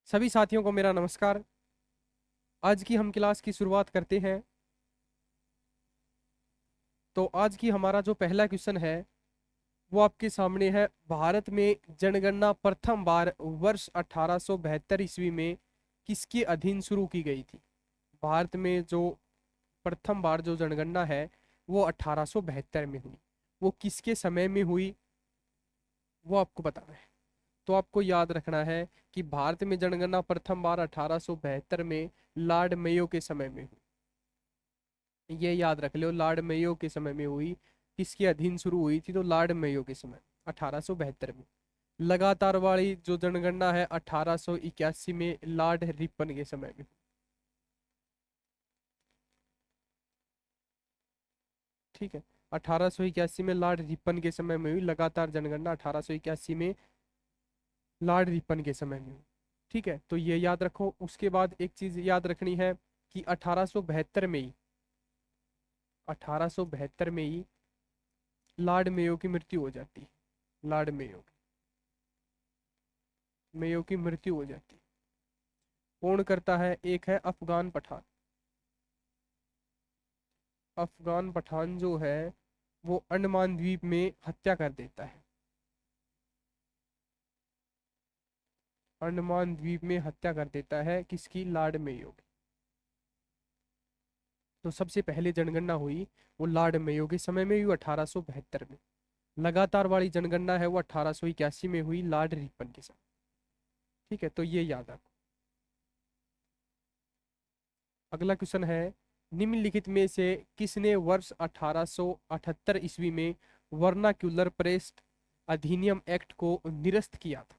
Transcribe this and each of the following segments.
सभी साथियों को मेरा नमस्कार। आज की हम क्लास की शुरुआत करते हैं। तो आज की हमारा जो पहला क्वेश्चन है वो आपके सामने है। भारत में जनगणना प्रथम बार वर्ष 1872 ईस्वी में किसके अधीन शुरू की गई थी? भारत में जो प्रथम बार जो जनगणना है वो 1872 में हुई। वो किसके समय में हुई वो आपको बताना है। तो आपको याद रखना है कि भारत में जनगणना प्रथम बार 1872 में लॉर्ड मेयो के समय में हुई। ये याद रख लो, लॉर्ड मेयो के समय में हुई। किसके अधीन शुरू हुई थी? तो लॉर्ड मेयो के समय 1872 में। लगातार वाली जो जनगणना है 1881 में लॉर्ड रिपन के समय में। ठीक है, 1881 में लॉर्ड रिपन के समय में हुई लगातार जनगणना। 1881 में लॉर्ड रिपन के समय में हुई। ठीक है, तो ये याद रखो। उसके बाद एक चीज याद रखनी है कि 1872 में ही 1872 में ही लॉर्ड मेयो की मृत्यु हो जाती है। लॉर्ड मेयो की मृत्यु हो जाती है। कौन करता है? एक है अफगान पठान। अफगान पठान जो है वो अंडमान द्वीप में हत्या कर देता है। अंडमान द्वीप में हत्या कर देता है किसकी? लॉर्ड मेयो की। तो सबसे पहले जनगणना हुई वो लॉर्ड मेयो के समय में हुई 1872 में। लगातार वाली जनगणना है वो 1881 में हुई लॉर्ड रिपन के समय। ठीक है, तो ये याद रखो। अगला क्वेश्चन है, निम्नलिखित में से किसने वर्ष 1878 ईस्वी में वर्नाक्यूलर प्रेस अधिनियम एक्ट को निरस्त किया था?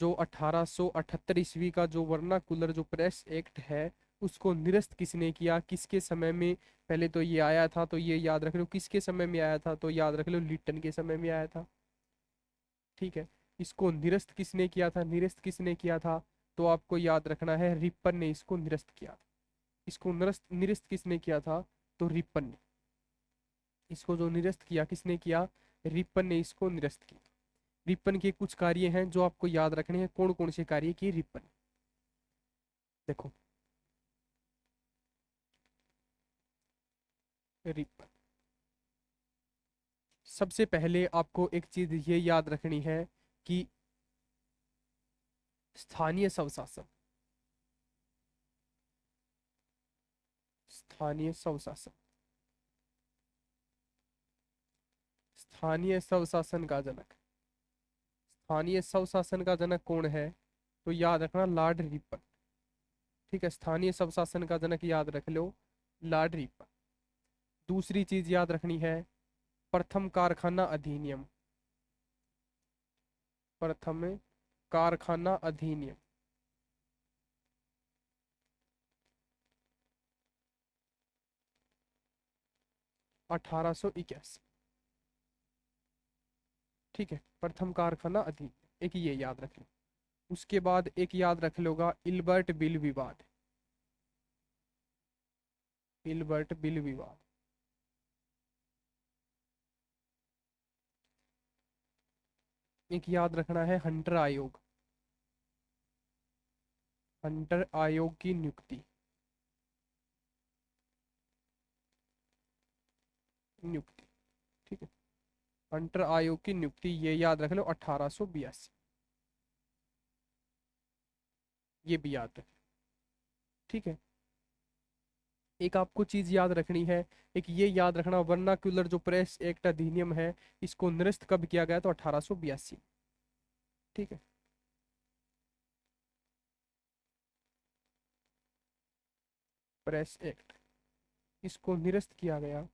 जो 1878 ईस्वी का जो वर्नाकुलर जो प्रेस एक्ट है उसको निरस्त किसने किया? किसके समय में पहले तो ये आया था? तो ये याद रख लो किसके समय में आया था। तो याद रख लो लिटन के समय में आया था। ठीक है, इसको निरस्त किसने किया था? निरस्त किसने किया था? तो आपको याद रखना है रिपन ने इसको निरस्त किया था। इसको निरस्त निरस्त किसने किया था? तो रिपन ने। इसको जो निरस्त किया किसने किया? रिपन ने इसको निरस्त किया। रिपन के कुछ कार्य हैं जो आपको याद रखने हैं। कौन कौन से कार्य किए रिपन? देखो, रिपन सबसे पहले आपको एक चीज ये याद रखनी है कि स्थानीय स्वशासन, स्थानीय स्वशासन, स्थानीय स्वशासन का जनक, स्थानीय स्वशासन का जनक कौन है? तो याद रखना लॉर्ड रिपन। ठीक है, स्थानीय स्वशासन का जनक याद रख लो लॉर्ड रिपन। दूसरी चीज याद रखनी है प्रथम कारखाना अधिनियम। प्रथम कारखाना अधिनियम 1881। ठीक है, प्रथम कारखाना अधिनियम एक ये याद रख लो। उसके बाद एक याद रख लोगा इल्बर्ट बिल विवाद। इल्बर्ट बिल विवाद। एक याद रखना है हंटर आयोग। हंटर आयोग की नियुक्ति। नियुक्ति। ठीक है, हंटर आयोग की नियुक्ति ये याद रख लो 1882। ये भी याद रख। ठीक है, एक आपको चीज याद रखनी है। एक ये याद रखना वर्नाक्यूलर जो प्रेस एक्ट अधिनियम है इसको निरस्त कब किया गया? तो 1882। ठीक है, प्रेस एक्ट इसको निरस्त किया गया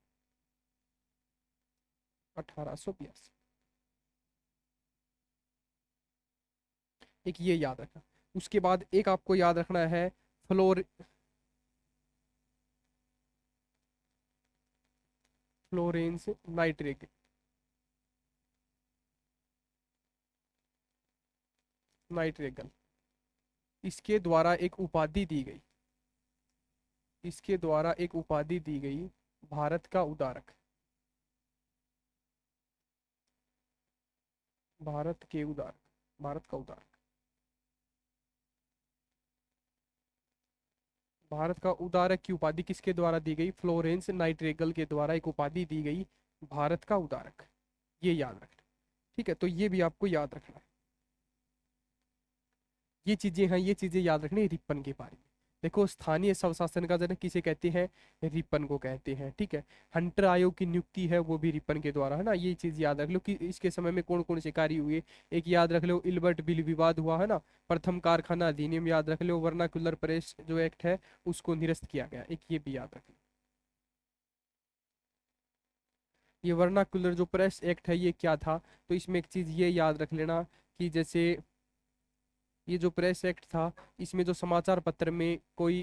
1882। एक ये याद रखना। उसके बाद एक आपको याद रखना है फ्लोर फ्लोरेंस नाइटिंगेल। नाइटिंगेल इसके द्वारा एक उपाधि दी गई। इसके द्वारा एक उपाधि दी गई भारत का उदारक। भारत के उदारक, भारत का उदारक। भारत का उदारक की उपाधि किसके द्वारा दी गई? फ्लोरेंस नाइटिंगेल के द्वारा एक उपाधि दी गई, भारत का उदारक। ये याद रखना। ठीक है, तो ये भी आपको याद रखना है। ये चीजें हैं, ये चीजें याद रखनी रिपन के बारे में। देखो, स्थानीय स्वशासन का जनक किसे कहते हैं? रिपन को कहते हैं। ठीक है, हंटर आयोग की नियुक्ति है वो भी रिपन के द्वारा, है ना। ये चीज याद रख लो कि इसके समय में कौन कौन से कार्य हुए। एक याद रख लो, इल्बर्ट बिल विवाद हुआ, है ना। प्रथम कारखाना अधिनियम याद रख लो, वर्नाक्युलर प्रेस जो एक्ट है उसको निरस्त किया गया, एक ये भी याद रख लो। ये वर्नाक्युलर जो प्रेस एक्ट है ये क्या था? तो इसमें एक चीज ये याद रख लेना कि जैसे ये जो प्रेस एक्ट था, इसमें जो समाचार पत्र में कोई,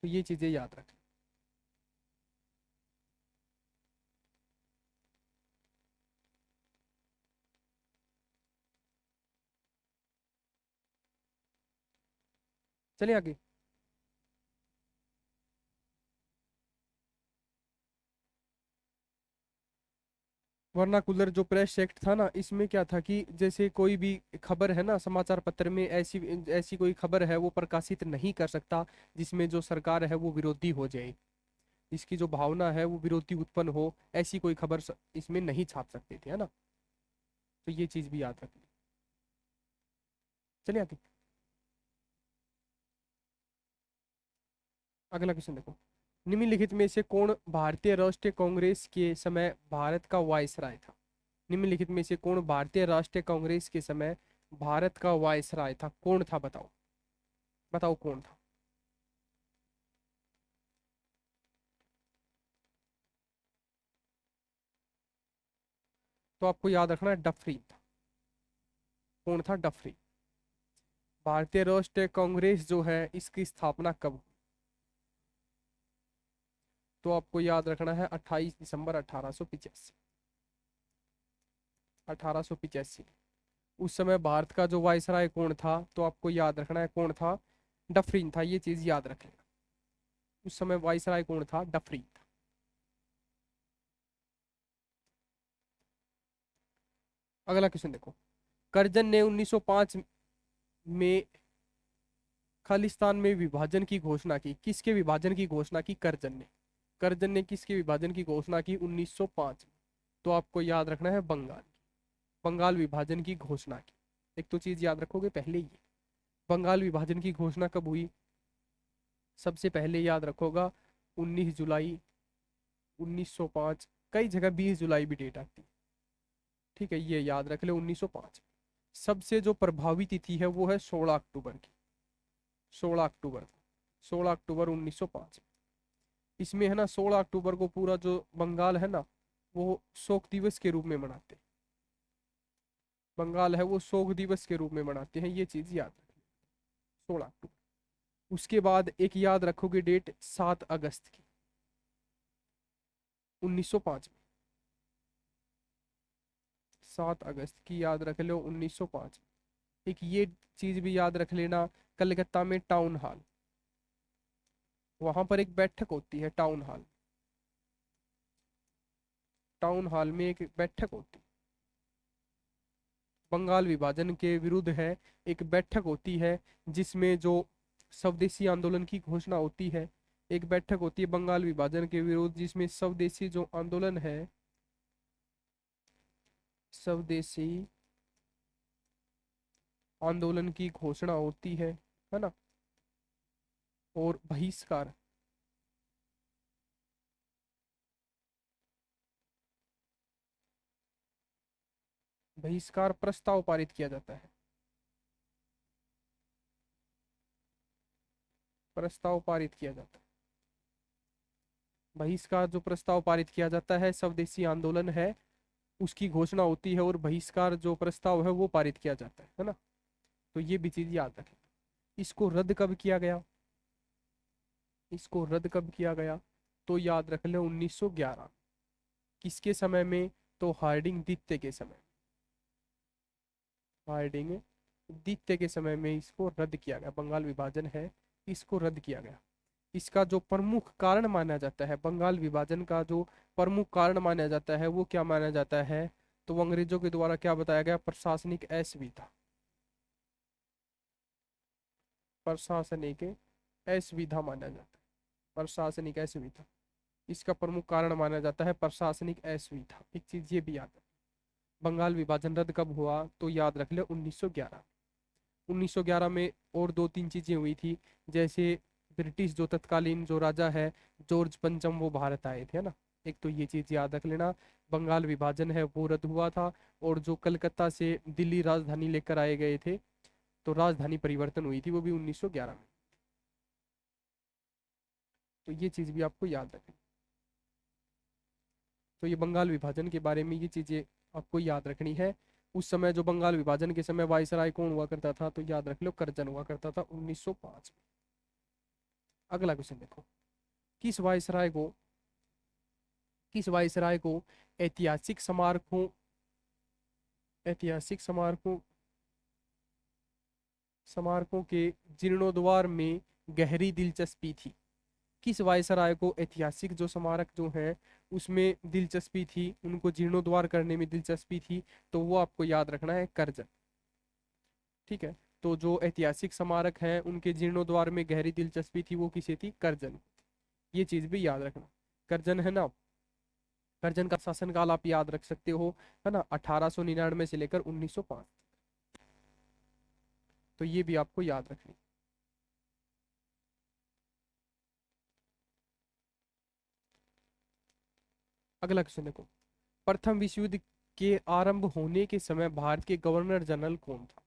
तो ये चीजें याद रख। चलिए आगे। वर्नाकुलर जो प्रेस एक्ट था ना, इसमें क्या था कि जैसे कोई भी खबर है ना समाचार पत्र में, ऐसी ऐसी कोई खबर है वो प्रकाशित नहीं कर सकता जिसमें जो सरकार है वो विरोधी हो जाए, इसकी जो भावना है वो विरोधी उत्पन्न हो, ऐसी कोई खबर इसमें नहीं छाप सकते थे, है ना। तो ये चीज भी याद रखनी। चलिए आगे। अगला क्वेश्चन देखो, निम्नलिखित में से कौन भारतीय राष्ट्रीय कांग्रेस के समय भारत का वायसराय था? निम्नलिखित में से कौन भारतीय राष्ट्रीय कांग्रेस के समय भारत का वायसराय था? कौन था बताओ, बताओ कौन था। तो आपको याद रखना है डफरी था। कौन था? डफरी। भारतीय राष्ट्रीय कांग्रेस जो है इसकी स्थापना कब हुई? तो आपको याद रखना है 28 दिसंबर 1885। 1885। उस समय भारत का जो वायसराय कौन था? तो आपको याद रखना है कौन था? डफरीन था, ये चीज याद रख लेना। उस समय वायसराय कौन था? डफरीन था। अगला क्वेश्चन देखो, करजन ने 1905 में खालिस्तान में विभाजन की घोषणा की। किसके विभाजन की घोषणा की? करजन ने। करजन ने किसके विभाजन की घोषणा की 1905 में? तो आपको याद रखना है बंगाल की। बंगाल विभाजन की घोषणा की। एक तो चीज याद रखोगे पहले ही, बंगाल विभाजन की घोषणा कब हुई? सबसे पहले याद रखोगा 19 जुलाई 1905। कई जगह 20 जुलाई भी डेट आती है। ठीक है, ये याद रख ले 1905। सबसे जो प्रभावी तिथि है वो है 16 अक्टूबर की। 16 अक्टूबर, 16 अक्टूबर 1905। इसमें है ना 16 अक्टूबर को पूरा जो बंगाल है ना वो शोक दिवस के रूप में मनाते हैं। बंगाल है वो शोक दिवस के रूप में मनाते हैं, ये चीज याद रखिए। 16 अक्टूबर। उसके बाद एक याद रखोगे डेट 7 अगस्त की 1905 में। 7 अगस्त की याद रख लो 1905। एक ये चीज भी याद रख लेना, कलकत्ता में टाउन हॉल, वहां पर एक बैठक होती है टाउन हॉल। टाउन हॉल में एक बैठक होती है, बंगाल विभाजन के विरुद्ध है। एक बैठक होती है जिसमें जो स्वदेशी आंदोलन की घोषणा होती है। एक बैठक होती है बंगाल विभाजन के विरुद्ध जिसमें स्वदेशी जो आंदोलन है, स्वदेशी आंदोलन की घोषणा होती है ना। और बहिष्कार, बहिष्कार प्रस्ताव पारित किया जाता है। प्रस्ताव पारित किया जाता है। बहिष्कार जो प्रस्ताव पारित किया जाता है स्वदेशी आंदोलन है उसकी घोषणा होती है, और बहिष्कार जो प्रस्ताव है वो पारित किया जाता है ना। तो ये भी चीज याद रखें। इसको रद्द कब किया गया? इसको रद्द कब किया गया? तो याद रख ले 1911। किसके समय में? तो हार्डिंग द्वितीय के समय। हार्डिंग द्वितीय के समय में इसको रद्द किया गया। बंगाल विभाजन है इसको रद्द किया गया। इसका जो प्रमुख कारण माना जाता है, बंगाल विभाजन का जो प्रमुख कारण माना जाता है वो क्या माना जाता है? तो वो अंग्रेजों के द्वारा क्या बताया गया, प्रशासनिक असुविधा, प्रशासनिक असुविधा माना जाता है, प्रशासनिक असुविधा। इसका प्रमुख कारण माना जाता है प्रशासनिक असुविधा। एक चीज ये भी याद है। बंगाल विभाजन रद्द कब हुआ, तो याद रख ले 1911। 1911 में और दो तीन चीजें हुई थी, जैसे ब्रिटिश जो तत्कालीन जो राजा है जॉर्ज पंचम, वो भारत आए थे, है ना। एक तो ये चीज याद रख लेना, बंगाल विभाजन है वो रद्द हुआ था, और जो कलकत्ता से दिल्ली राजधानी लेकर आए गए थे, तो राजधानी परिवर्तन हुई थी, वो भी 1911 में। तो ये चीज भी आपको याद रखनी। तो ये बंगाल विभाजन के बारे में ये चीजें आपको याद रखनी है। उस समय जो बंगाल विभाजन के समय वायसराय कौन हुआ करता था, तो याद रख लो करजन हुआ करता था 1905 में। अगला क्वेश्चन देखो, किस वायसराय को किस वायसराय को ऐतिहासिक स्मारकों ऐतिहासिक स्मारकों स्मारकों के जीर्णोद्धार में गहरी दिलचस्पी थी। किस वायसराय को ऐतिहासिक जो स्मारक जो है उसमें दिलचस्पी थी, उनको जीर्णोद्धार करने में दिलचस्पी थी, तो वो आपको याद रखना है करजन। ठीक है, तो जो ऐतिहासिक स्मारक हैं उनके जीर्णोद्धार में गहरी दिलचस्पी थी, वो किसे थी, करजन। ये चीज भी याद रखना, करजन है ना। करजन का शासनकाल आप याद रख सकते हो, है ना, 1899 से लेकर 1905। तो ये भी आपको याद रखनी। अगला क्वेश्चन देखो, प्रथम विश्व युद्ध के आरंभ होने के समय भारत के गवर्नर जनरल कौन था।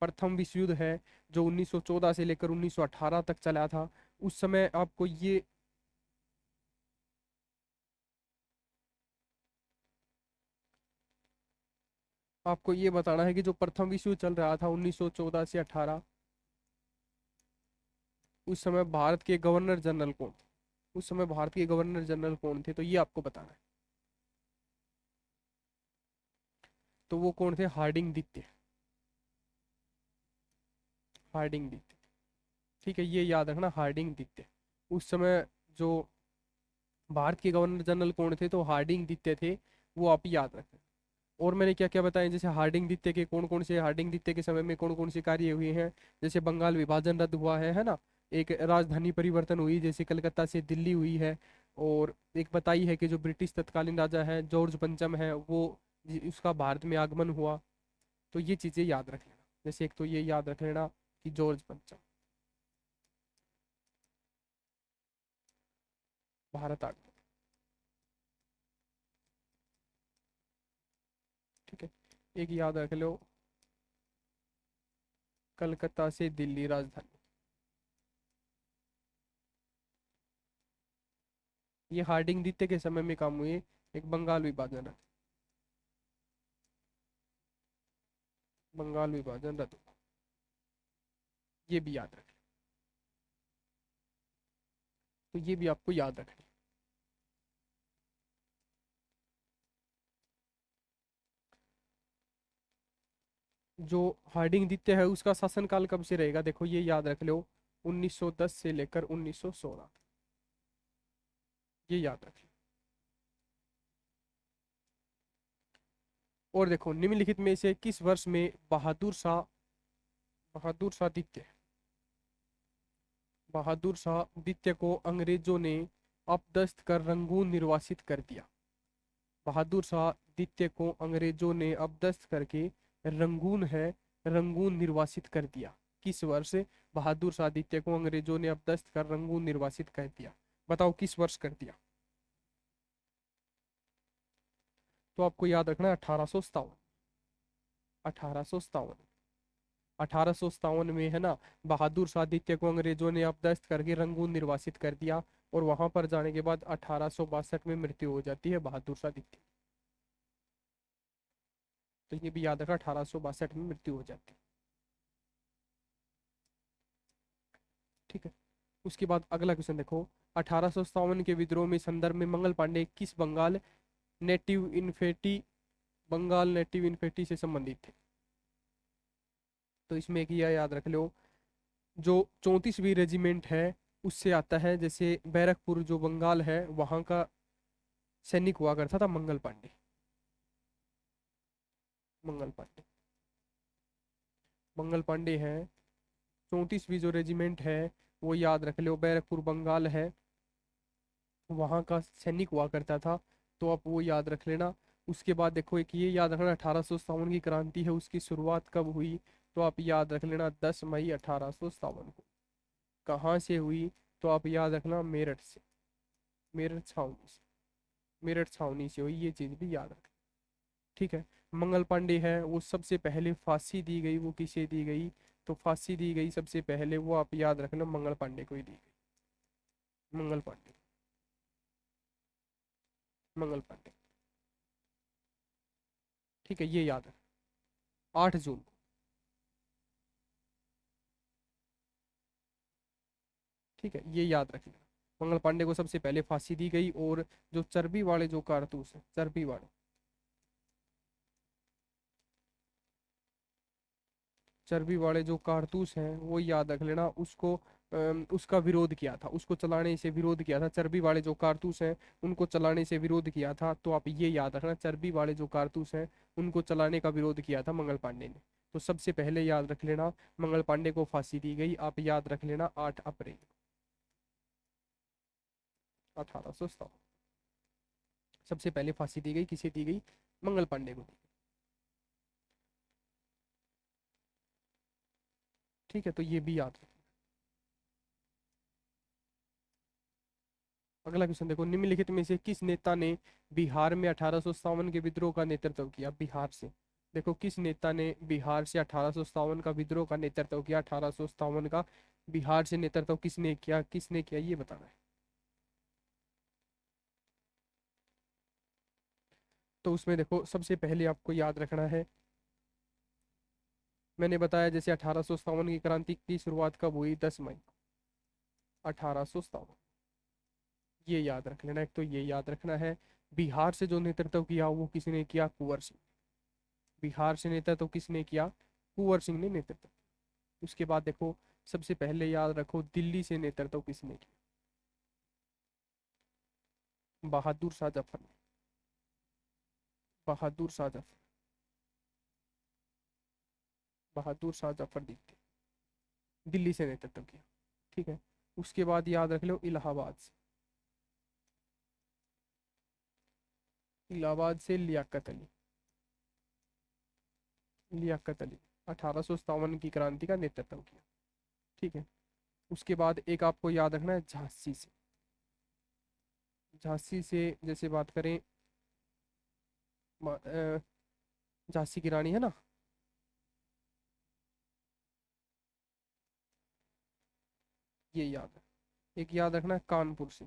प्रथम विश्व युद्ध है जो 1914 से लेकर 1918 तक चला था, उस समय आपको ये बताना है कि जो प्रथम विश्व युद्ध चल रहा था 1914 से 18, उस समय भारत के गवर्नर जनरल कौन थे। उस समय भारत के गवर्नर जनरल कौन थे, तो ये आपको बताना है। तो वो कौन थे, हार्डिंग दित्य। हार्डिंग दित्य, ठीक है, ये याद रखना, हार्डिंग दित्य। उस समय जो भारत के गवर्नर जनरल कौन थे, तो हार्डिंग दित्य थे, वो आप याद रखें। और मैंने क्या क्या बताया, जैसे हार्डिंग दित्य के कौन कौन से, हार्डिंग दित्य के समय में कौन कौन से कार्य हुए हैं, जैसे बंगाल विभाजन रद्द हुआ है ना। एक राजधानी परिवर्तन हुई, जैसे कलकत्ता से दिल्ली हुई है। और एक बताई है कि जो ब्रिटिश तत्कालीन राजा है जॉर्ज पंचम है, वो उसका भारत में आगमन हुआ। तो ये चीजें याद रख लेना, जैसे एक तो ये याद रख लेना कि जॉर्ज पंचम भारत आगमन। ठीक है, एक याद रख लो, कलकत्ता से दिल्ली राजधानी। ये हार्डिंग द्वितीय के समय में काम हुए, एक बंगाल विभाजन रद्द, बंगाल विभाजन रद्द, ये भी याद रखें। तो ये भी आपको याद रखना। जो हार्डिंग द्वितीय है उसका शासनकाल कब से रहेगा, देखो ये याद रख लो, 1910 से लेकर 1916, ये याद रख लो। और देखो, निम्नलिखित में से किस वर्ष में बहादुर शाह द्वितीय बहादुर शाह द्वितीय को अंग्रेजों ने अपदस्थ कर रंगून निर्वासित कर दिया। बहादुर शाह द्वितीय को अंग्रेजों ने अपदस्थ करके रंगून निर्वासित कर दिया। किस वर्ष बहादुर शाह द्वितीय को अंग्रेजों ने अपदस्थ कर रंगून निर्वासित कर दिया, बताओ किस वर्ष कर दिया। तो आपको याद रखना है 1857। 1857, 1857 में, है ना, बहादुर शाह द्वितीय को अंग्रेजों ने अपदस्थ करके रंगून निर्वासित कर दिया। और वहां पर जाने के बाद 1862 में मृत्यु हो जाती है बहादुर शाह द्वितीय। तो ये भी याद रखा, 1862 में मृत्यु हो जाती है। ठीक है, उसके बाद अगला क्वेश्चन देखो, 1857 के विद्रोह में संदर्भ में मंगल पांडे किस नेटिव इन्फेटी बंगाल नेटिव इन्फेटी से संबंधित थे। तो इसमें एक यह याद रख लो, जो 34वीं रेजिमेंट है उससे आता है, जैसे बैरकपुर जो बंगाल है वहां का सैनिक हुआ करता था मंगल पांडे। मंगल पांडे। मंगल पांडे है। 34वीं जो रेजिमेंट है वो याद रख लो, बैरकपुर बंगाल है, वहाँ का सैनिक हुआ करता था, तो आप वो याद रख लेना। उसके बाद देखो एक ये याद रखना, 1857 की क्रांति है, उसकी शुरुआत कब हुई, तो आप याद रख लेना 10 मई 1857 को। कहाँ से हुई, तो आप याद रखना मेरठ से, मेरठ छावनी से, मेरठ छावनी से हुई, ये चीज़ भी याद रख। ठीक है। मंगल पांडे है, वो सबसे पहले फांसी दी गई, वो किसे दी गई, तो फांसी दी गई सबसे पहले, वो आप याद रख लो मंगल पांडे को ही दी गई। मंगल पांडे, मंगल पांडे। ठीक है, ये याद है। 8 जून को। ठीक है, ये याद रखिएगा। मंगल पांडे को सबसे पहले फांसी दी गई, और जो चर्बी वाले जो कारतूस है, चर्बी वाले, चर्बी वाले जो कारतूस हैं वो याद रख लेना, उसको उसका विरोध किया था, उसको चलाने से विरोध किया था, चर्बी वाले जो कारतूस हैं उनको चलाने से विरोध किया था, तो आप ये याद रखना, चर्बी वाले जो कारतूस हैं उनको चलाने का विरोध किया था मंगल पांडे ने। तो सबसे पहले याद रख लेना, मंगल पांडे को फांसी दी गई, आप याद रख लेना 8 अप्रैल 1857। सबसे पहले फांसी दी गई, किसे दी गई, मंगल पांडे को दी गई। ठीक है, तो ये भी याद रख। अगला क्वेश्चन देखो, निम्नलिखित में से किस नेता ने बिहार में 1857 के विद्रोह का नेतृत्व किया, बिहार से। देखो किस नेता ने बिहार से 1857 का विद्रोह का नेतृत्व किया, 1857 का बिहार से नेतृत्व किसने किया, किसने किया, ये बताना है। तो उसमें देखो सबसे पहले आपको याद रखना है, मैंने बताया जैसे 1857 की क्रांति की शुरुआत कब हुई, 10 मई 1857। ये याद रख लेना, एक तो ये याद रखना है। बिहार से जो नेतृत्व किया वो किसने किया, कुंवर सिंह। बिहार से नेतृत्व किसने किया, कुंवर सिंह ने नेतृत्व। उसके बाद देखो सबसे पहले याद रखो, दिल्ली से नेतृत्व किसने किया, बहादुर शाह जफर ने। बहादुर शाह जफर, बहादुर शाह जफर दिल्ली से नेतृत्व किया। ठीक है। उसके बाद याद रख लो इलाहाबाद से, इलाहाबाद से लियाकत अली, लियाकत अली 1857 की क्रांति का नेतृत्व किया। ठीक है। उसके बाद एक आपको याद रखना है झांसी से, झांसी से जैसे बात करें, झांसी की रानी है ना, ये याद है। एक याद रखना है कानपुर से,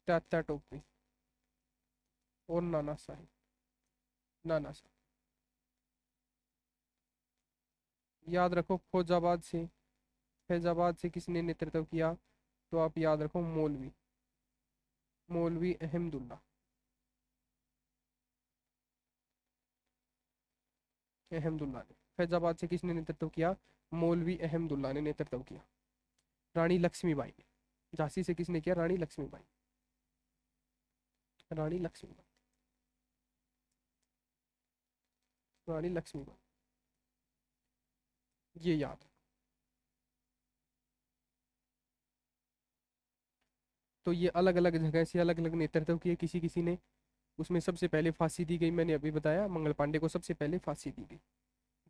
तात्या टोपे और नाना साहेब, नाना साहब। याद रखो फौजाबाद से, फैजाबाद से किसने नेतृत्व किया, तो आप याद रखो मौलवी, मौलवी अहमदुल्ला, अहमदुल्ला ने। फैजाबाद से किसने नेतृत्व किया, मौलवी अहमदुल्ला ने नेतृत्व किया। रानी लक्ष्मीबाई ने। झांसी से किसने किया, रानी लक्ष्मीबाई, रानी लक्ष्मीबाई, रानी लक्ष्मीबाई, ये याद है। तो ये अलग अलग जगह से अलग अलग नेतृत्व किए किसी किसी ने। उसमें सबसे पहले फांसी दी गई, मैंने अभी बताया, मंगल पांडे को सबसे पहले फांसी दी गई।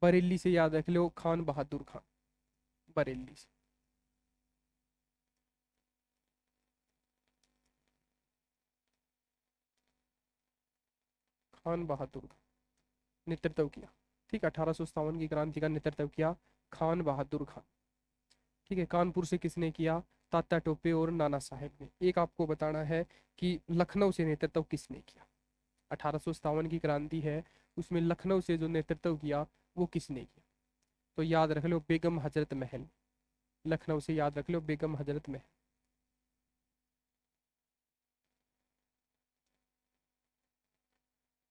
बरेली से याद रख लो खान बहादुर खान, बरेली से। खान बहादुर का नेतृत्व किया। ठीक है, 1857 की क्रांति का नेतृत्व किया खान बहादुर खान। ठीक है। कानपुर से किसने किया, तात्या टोपे और नाना साहेब ने। एक आपको बताना है कि लखनऊ से नेतृत्व किसने किया, 1857 की क्रांति है, उसमें लखनऊ से जो नेतृत्व किया वो किसने किया, तो याद रख लो बेगम हजरत महल। लखनऊ से याद रख लो बेगम हजरत महल,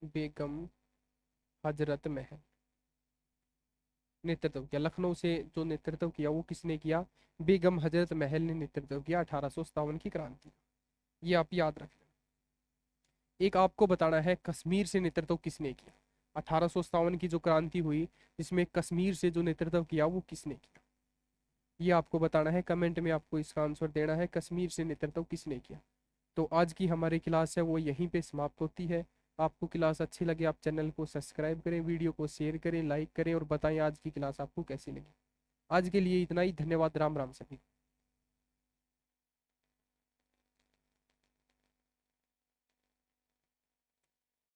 बेगम हजरत महल नेतृत्व किया। लखनऊ से जो नेतृत्व किया वो किसने किया, बेगम हजरत महल ने नेतृत्व किया 1857 की क्रांति। ये आप याद रख लें। एक आपको बताना है कश्मीर से नेतृत्व किसने किया। 1857 की जो क्रांति हुई, जिसमें कश्मीर से जो नेतृत्व किया वो किसने किया, ये आपको बताना है। कमेंट में आपको इसका आंसर देना है, कश्मीर से नेतृत्व किसने किया। तो आज की हमारी क्लास है वो यहीं पे समाप्त होती है। आपको क्लास अच्छी लगे आप चैनल को सब्सक्राइब करें, वीडियो को शेयर करें, लाइक करें और बताएं आज की क्लास आपको कैसी लगी। आज के लिए इतना ही, धन्यवाद, राम राम सभी।